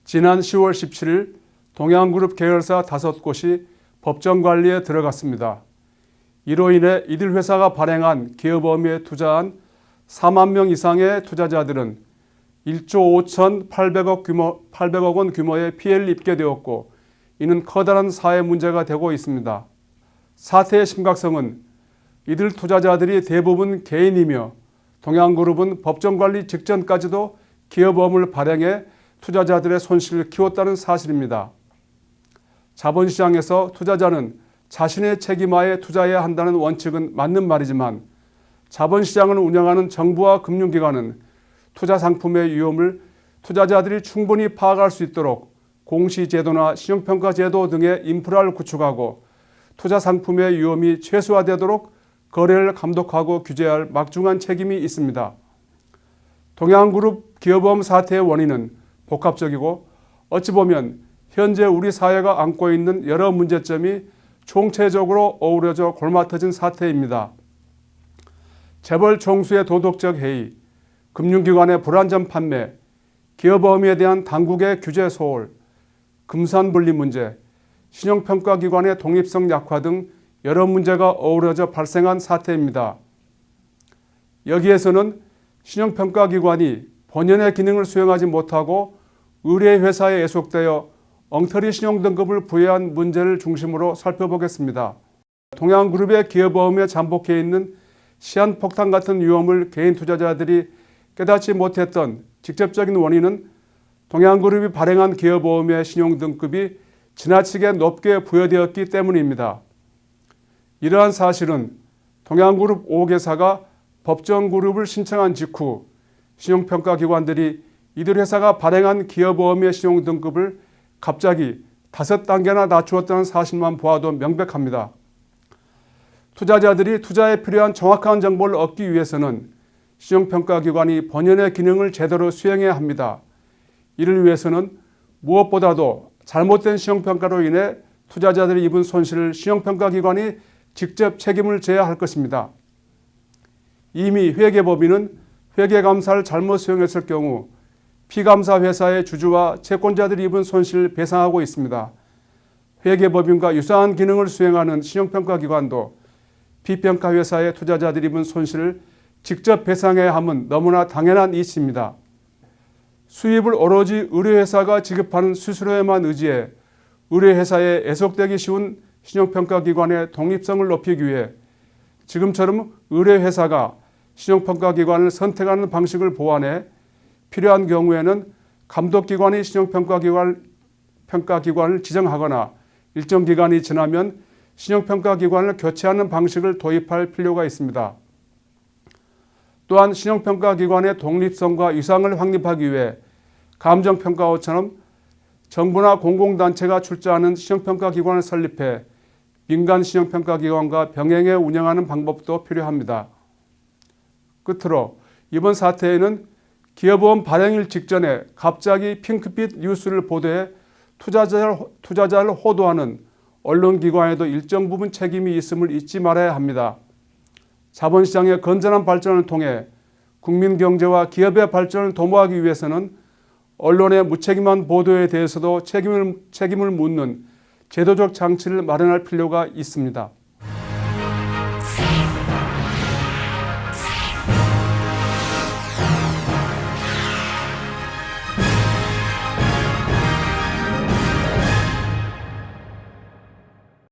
지난 10월 17일 동양그룹 계열사 5곳이 법정 관리에 들어갔습니다. 이로 인해 이들 회사가 발행한 기업어음에 투자한 4만 명 이상의 투자자들은 1조 5,800억 원 규모의 피해를 입게 되었고, 이는 커다란 사회 문제가 되고 있습니다. 사태의 심각성은 이들 투자자들이 대부분 개인이며 동양그룹은 법정관리 직전까지도 기업어음을 발행해 투자자들의 손실을 키웠다는 사실입니다. 자본시장에서 투자자는 자신의 책임하에 투자해야 한다는 원칙은 맞는 말이지만, 자본시장을 운영하는 정부와 금융기관은 투자 상품의 위험을 투자자들이 충분히 파악할 수 있도록 공시제도나 신용평가제도 등의 인프라를 구축하고 투자 상품의 위험이 최소화되도록 거래를 감독하고 규제할 막중한 책임이 있습니다. 동양그룹 기업어음 사태의 원인은 복합적이고 어찌 보면 현재 우리 사회가 안고 있는 여러 문제점이 총체적으로 어우러져 골마터진 사태입니다. 재벌 총수의 도덕적 해이, 금융기관의 불안전 판매, 기업어음에 대한 당국의 규제 소홀, 금산분리 문제, 신용평가기관의 독립성 약화 등 여러 문제가 어우러져 발생한 사태입니다. 여기에서는 신용평가기관이 본연의 기능을 수행하지 못하고 의뢰회사에 애속되어 엉터리 신용등급을 부여한 문제를 중심으로 살펴보겠습니다. 동양그룹의 기업어음에 잠복해 있는 시한폭탄 같은 위험을 개인 투자자들이 깨닫지 못했던 직접적인 원인은 동양그룹이 발행한 기업어음의 신용등급이 지나치게 높게 부여되었기 때문입니다. 이러한 사실은 동양그룹 5개사가 법정그룹을 신청한 직후 신용평가기관들이 이들 회사가 발행한 기업어음의 신용등급을 갑자기 5단계나 낮추었다는 사실만 보아도 명백합니다. 투자자들이 투자에 필요한 정확한 정보를 얻기 위해서는 신용평가기관이 본연의 기능을 제대로 수행해야 합니다. 이를 위해서는 무엇보다도 잘못된 신용평가로 인해 투자자들이 입은 손실을 신용평가기관이 직접 책임을 져야 할 것입니다. 이미 회계법인은 회계감사를 잘못 수행했을 경우 피감사 회사의 주주와 채권자들이 입은 손실을 배상하고 있습니다. 회계법인과 유사한 기능을 수행하는 신용평가기관도 피평가 회사의 투자자들이 입은 손실을 직접 배상해야 함은 너무나 당연한 이치입니다. 수입을 오로지 의뢰회사가 지급하는 수수료에만 의지해 의뢰회사에 애속되기 쉬운 신용평가기관의 독립성을 높이기 위해 지금처럼 의뢰회사가 신용평가기관을 선택하는 방식을 보완해 필요한 경우에는 감독기관이 신용평가기관을 지정하거나 일정 기간이 지나면 신용평가기관을 교체하는 방식을 도입할 필요가 있습니다. 또한 신용평가기관의 독립성과 위상을 확립하기 위해 감정평가원처럼 정부나 공공단체가 출자하는 신용평가기관을 설립해 민간 신용평가기관과 병행해 운영하는 방법도 필요합니다. 끝으로 이번 사태에는 기업어음 발행일 직전에 갑자기 핑크빛 뉴스를 보도해 투자자를 호도하는 언론기관에도 일정 부분 책임이 있음을 잊지 말아야 합니다. 자본시장의 건전한 발전을 통해 국민 경제와 기업의 발전을 도모하기 위해서는 언론의 무책임한 보도에 대해서도 책임을 묻는 제도적 장치를 마련할 필요가 있습니다.